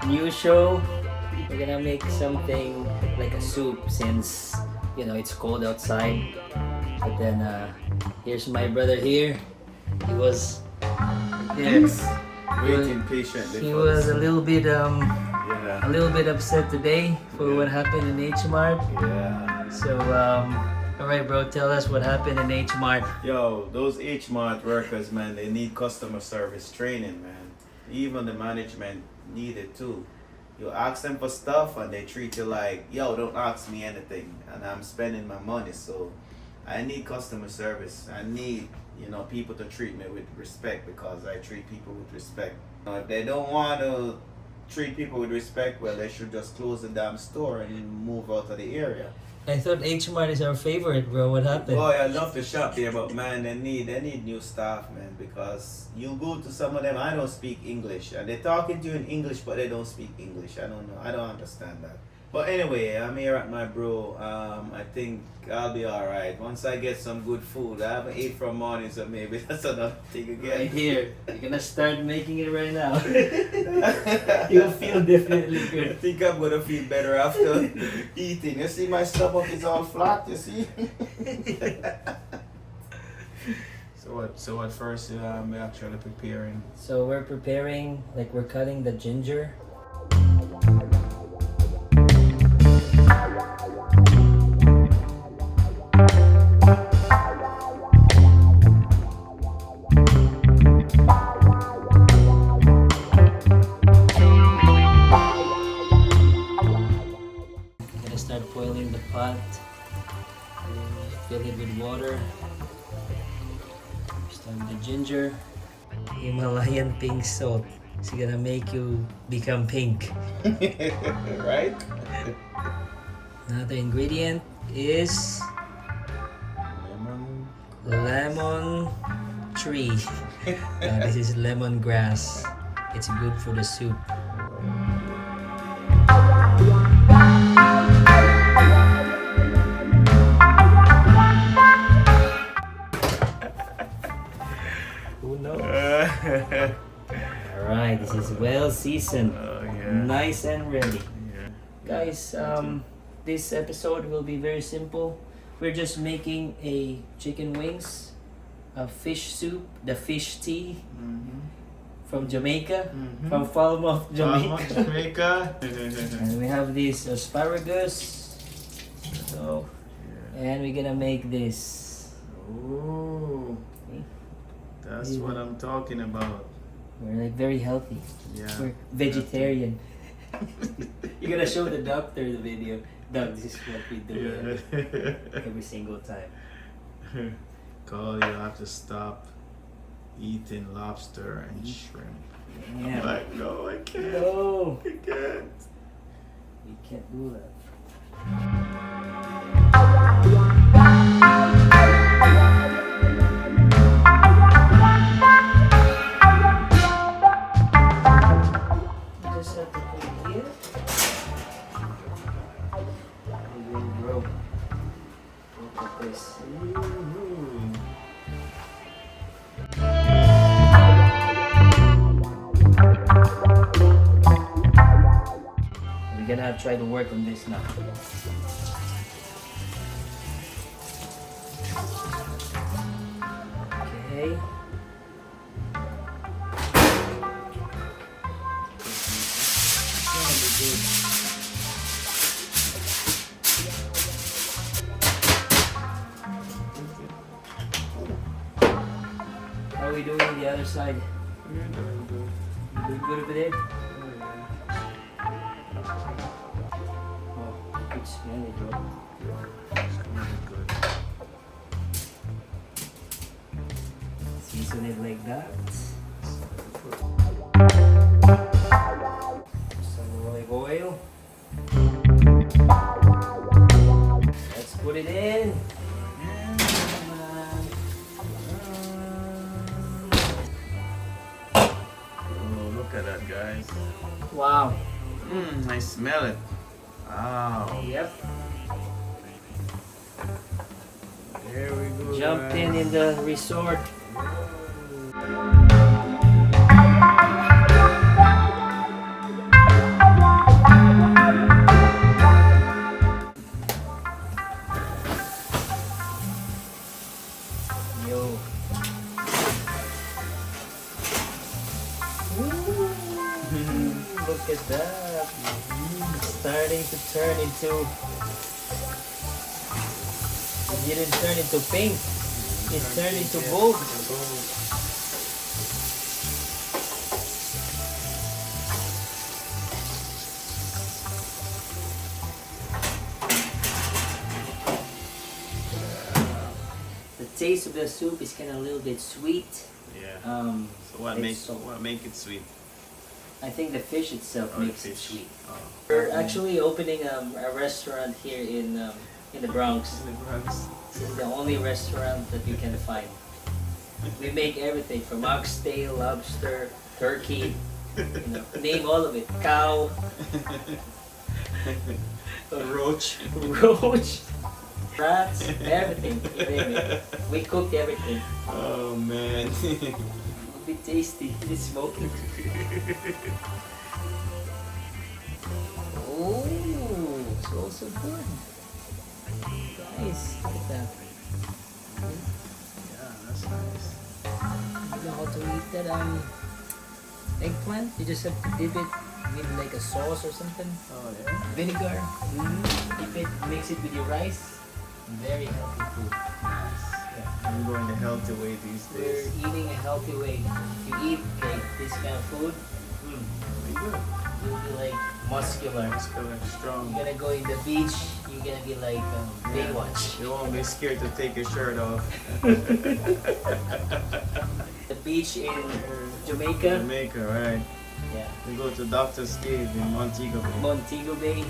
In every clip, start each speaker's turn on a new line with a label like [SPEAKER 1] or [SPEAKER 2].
[SPEAKER 1] new show. We're gonna make something like a soup since it's cold outside. But then here's my brother here. He was there.
[SPEAKER 2] Waiting patiently.
[SPEAKER 1] He
[SPEAKER 2] for
[SPEAKER 1] was
[SPEAKER 2] this.
[SPEAKER 1] a little bit
[SPEAKER 2] Yeah.
[SPEAKER 1] a little bit upset today for what happened in H Mart.
[SPEAKER 2] Yeah.
[SPEAKER 1] So all right, bro, tell us what happened in H Mart.
[SPEAKER 2] Yo, those H Mart workers, man, they need customer service training, man. Even the management need it too. You ask them for stuff and they treat you like, yo, don't ask me anything. And I'm spending my money, so I need customer service. I need, people to treat me with respect because I treat people with respect. If they don't want to treat people with respect, well, they should just close the damn store and move out of the area.
[SPEAKER 1] I thought H Mart is our favorite, bro. What happened?
[SPEAKER 2] Boy, I love to shop there, but man, they need new staff, man, because you go to some of them, I don't speak English, and they're talking to you in English, but they don't speak English. I don't know. I don't understand that. But anyway, I'm here at my bro. I think I'll be alright. Once I get some good food. I haven't ate from morning, so maybe that's another thing again.
[SPEAKER 1] Right here. You're gonna start making it right now. You'll feel definitely
[SPEAKER 2] I
[SPEAKER 1] good.
[SPEAKER 2] think I'm gonna feel better after eating. You see, my stomach is all flat. You see. So what first we're actually preparing?
[SPEAKER 1] So we're preparing, like we're cutting the ginger. Gonna start boiling the pot. Fill it with water. Start with the ginger. Himalayan pink salt. It's gonna make you become pink.
[SPEAKER 2] Right?
[SPEAKER 1] Another ingredient is lemon tree. This is lemongrass. It's good for the soup. Who knows? Alright, this is well seasoned.
[SPEAKER 2] Oh yeah.
[SPEAKER 1] Nice and ready.
[SPEAKER 2] Yeah.
[SPEAKER 1] Guys, this episode will be very simple. We're just making a chicken wings, a fish soup, the fish tea from Jamaica, from Falmouth, Jamaica.
[SPEAKER 2] Jamaica.
[SPEAKER 1] And we have this asparagus. So, and we're gonna make this.
[SPEAKER 2] Oh,
[SPEAKER 1] Okay?
[SPEAKER 2] that's what I'm talking about.
[SPEAKER 1] We're like very healthy.
[SPEAKER 2] Yeah.
[SPEAKER 1] We're vegetarian. You're gonna show the doctor the video. Doc, this is what we do every single time.
[SPEAKER 2] Carl, you have to stop eating lobster and shrimp.
[SPEAKER 1] Yeah.
[SPEAKER 2] I'm like, no, I can't.
[SPEAKER 1] No,
[SPEAKER 2] I can't.
[SPEAKER 1] you can't do that. You just have to put it here. It will grow. Look at this.
[SPEAKER 2] Ooh.
[SPEAKER 1] We're gonna try to work on this now. Okay. How are we doing on the other side?
[SPEAKER 2] You're doing good.
[SPEAKER 1] You doing good over there?
[SPEAKER 2] Oh,
[SPEAKER 1] Oh, you could smell it, bro.
[SPEAKER 2] yeah. It's really good.
[SPEAKER 1] Season it like that. Some olive oil. Let's put it in.
[SPEAKER 2] Oh, look at that, guys.
[SPEAKER 1] Wow.
[SPEAKER 2] I smell it. Wow.
[SPEAKER 1] Yep.
[SPEAKER 2] There we go.
[SPEAKER 1] Jumped
[SPEAKER 2] guys.
[SPEAKER 1] in the resort. at that. It's starting to turn into. It didn't turn into pink. It turned into gold. The taste of the soup is kind of a little bit sweet.
[SPEAKER 2] Yeah.
[SPEAKER 1] So
[SPEAKER 2] what make it sweet?
[SPEAKER 1] I think the fish itself makes it sweet.
[SPEAKER 2] Oh.
[SPEAKER 1] We're actually opening a restaurant here in the Bronx. This is the only restaurant that you can find. We make everything from oxtail, lobster, turkey, name all of it. Cow,
[SPEAKER 2] Roach.
[SPEAKER 1] roach, rats, everything. You name it. We cook everything.
[SPEAKER 2] Oh man.
[SPEAKER 1] It'll be tasty. It's smoky. Oh, it's also good. Nice. Look at that.
[SPEAKER 2] Yeah, that's nice.
[SPEAKER 1] You know how to eat that eggplant? You just have to dip it with like a sauce or something.
[SPEAKER 2] Oh yeah.
[SPEAKER 1] Vinegar. Dip it, mix it with your rice. Very healthy food.
[SPEAKER 2] Nice. Yeah. I'm going the healthy way these
[SPEAKER 1] We're
[SPEAKER 2] days.
[SPEAKER 1] eating a healthy way. If you eat like this kind of food,
[SPEAKER 2] Pretty good.
[SPEAKER 1] you'll be like muscular.
[SPEAKER 2] Muscular, strong.
[SPEAKER 1] You're gonna go in the beach, you're gonna be like Baywatch.
[SPEAKER 2] You won't be scared to take your shirt off.
[SPEAKER 1] The beach in Jamaica.
[SPEAKER 2] Jamaica, right?
[SPEAKER 1] Yeah.
[SPEAKER 2] We go to Doctor's Cave in Montego Bay.
[SPEAKER 1] Montego Bay.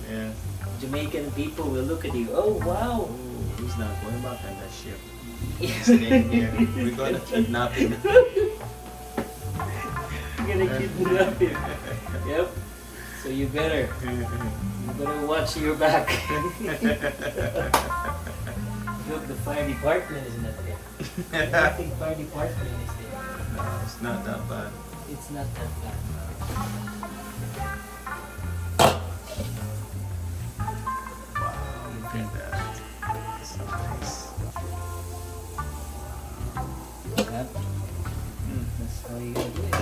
[SPEAKER 2] Yeah.
[SPEAKER 1] Jamaican people will look at you. Oh wow.
[SPEAKER 2] Oh, he's not going back on that ship.
[SPEAKER 1] You're
[SPEAKER 2] He's staying here. We're gonna kidnap him.
[SPEAKER 1] gonna kidnap him. Yep. So you better watch your back. Look, the fire department is not there. I think fire department is there.
[SPEAKER 2] No, it's not that bad.
[SPEAKER 1] It's not that bad.
[SPEAKER 2] Wow, look at that. So nice.
[SPEAKER 1] Yep. That's how you gotta do it.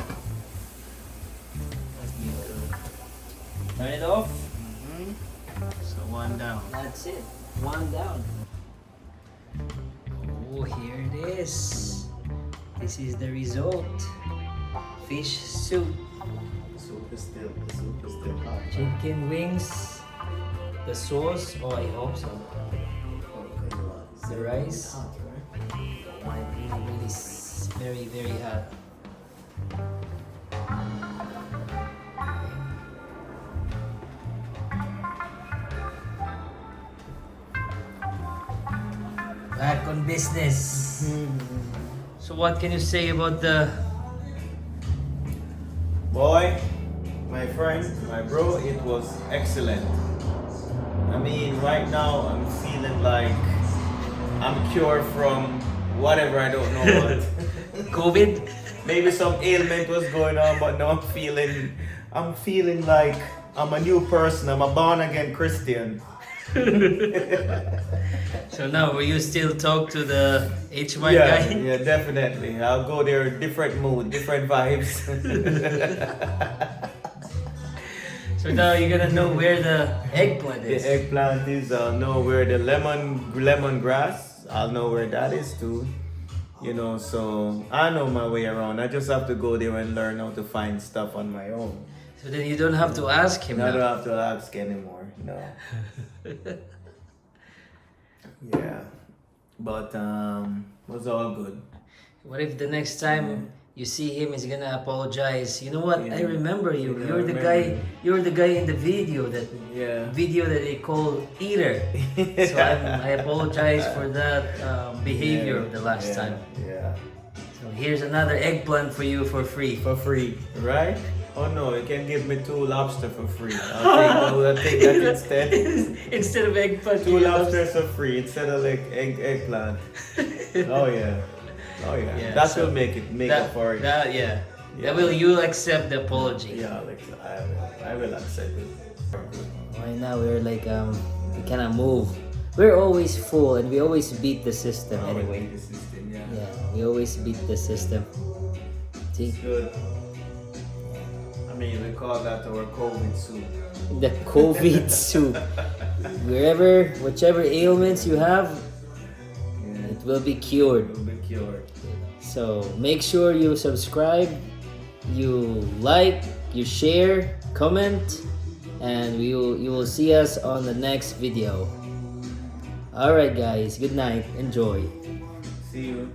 [SPEAKER 1] Turn it off.
[SPEAKER 2] So one down.
[SPEAKER 1] That's it. One down. Oh, here it is. This is the result. Fish soup.
[SPEAKER 2] The soup is still hot.
[SPEAKER 1] Chicken wings. The sauce. Oh, I hope so. The rice. Really very, very hot. Back on business. So what can you say about the
[SPEAKER 2] Boy, my friend, my bro, it was excellent. I mean, right now I'm feeling like I'm cured from whatever, I don't know what.
[SPEAKER 1] COVID?
[SPEAKER 2] Maybe some ailment was going on, but now I'm feeling like I'm a new person. I'm a born again Christian.
[SPEAKER 1] So now will you still talk to the HY
[SPEAKER 2] Yeah,
[SPEAKER 1] guy?
[SPEAKER 2] yeah, definitely. I'll go there, different mood, different vibes.
[SPEAKER 1] So now you're gonna know where the eggplant
[SPEAKER 2] The
[SPEAKER 1] is.
[SPEAKER 2] eggplant is, I'll know where the lemongrass, I'll know where that is too. You know, so I know my way around. I just have to go there and learn how to find stuff on my own.
[SPEAKER 1] So then you don't have to ask him
[SPEAKER 2] I don't
[SPEAKER 1] now.
[SPEAKER 2] have to ask anymore. No. Yeah. But was all good.
[SPEAKER 1] What if the next time you see him, he's gonna apologize? You know what? I
[SPEAKER 2] Yeah.
[SPEAKER 1] remember you.
[SPEAKER 2] Yeah,
[SPEAKER 1] You're
[SPEAKER 2] I
[SPEAKER 1] the
[SPEAKER 2] remember.
[SPEAKER 1] guy. You're the guy in the video that
[SPEAKER 2] Yeah.
[SPEAKER 1] they call Eater. So I apologize for that behavior of the last
[SPEAKER 2] Yeah,
[SPEAKER 1] time.
[SPEAKER 2] Yeah.
[SPEAKER 1] So here's another eggplant for you for free.
[SPEAKER 2] For free, right? Oh no, you can give me 2 lobster for free. I'll take that instead.
[SPEAKER 1] Instead of eggplant,
[SPEAKER 2] 2
[SPEAKER 1] you have-
[SPEAKER 2] lobsters for free instead of like eggplant. Oh yeah. Oh yeah.
[SPEAKER 1] Yeah,
[SPEAKER 2] that
[SPEAKER 1] so
[SPEAKER 2] will make up for it.
[SPEAKER 1] Yeah.
[SPEAKER 2] Yeah.
[SPEAKER 1] You'll accept the apology.
[SPEAKER 2] Yeah, like I will accept it.
[SPEAKER 1] Right now we're like we cannot move. We're always full and we always beat the system anyway.
[SPEAKER 2] The system, yeah.
[SPEAKER 1] Yeah, we always beat the system. See?
[SPEAKER 2] It's good. I I mean, we call that our COVID soup.
[SPEAKER 1] The COVID soup. Whichever ailments you have, it will be cured.
[SPEAKER 2] It will be cured.
[SPEAKER 1] So make sure you subscribe, you like, you share, comment, and you will see us on the next video. Alright guys, good night, enjoy.
[SPEAKER 2] See you.